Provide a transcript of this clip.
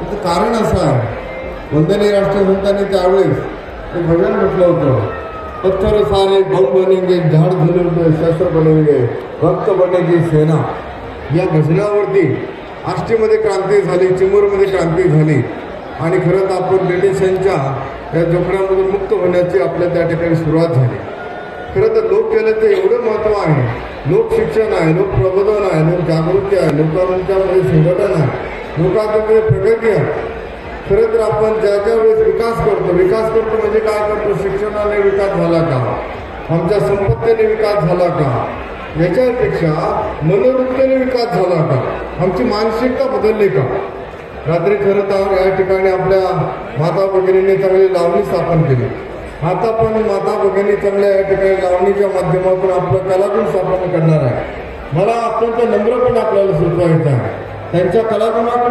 त्याचं कारण असं आहे, वंदनीय राष्ट्रसंतांनी त्यावेळेस एक भजन म्हटलं होतं, पत्थर सारे बम बनेंगे, झाड धुलेंगे, शस्त्र बनेंगे, भक्त बनेगी सेना. या भजनावरती आष्टीमध्ये क्रांती झाली, चिमूरमध्ये क्रांती झाली आणि खरं तर आपण ब्रिटिशांच्या या जोखडामधून मुक्त होण्याची आपल्या त्या ठिकाणी सुरुवात झाली. खरं तर लोककलेचं एवढं महत्त्व आहे, लोकशिक्षण आहे, लोकप्रबोधन आहे, लोकजागृती आहे, लोकांच्यामध्ये संघटन आहे, लोकांमध्ये प्रगती आहे. खरं तर आपण ज्या वेळेस विकास करतो म्हणजे काय करतो, शिक्षणाने विकास झाला का, आमच्या संपत्तीने विकास झाला का, याच्यापेक्षा मनोवृत्तीने विकास झाला का, आमची मानसिकता बदलली का. रात्री खरं तर या ठिकाणी आपल्या माता भगिनींनी चांगली लावणी स्थापन केली. आता पण माता भगिनी चांगल्या या ठिकाणी लावणीच्या माध्यमातून आपलं कलागुण स्थापन करणार आहे. मला अत्यंत नम्रपणे आपल्याला सुचवायचं आहे, त्यांच्या कलागुणाकडे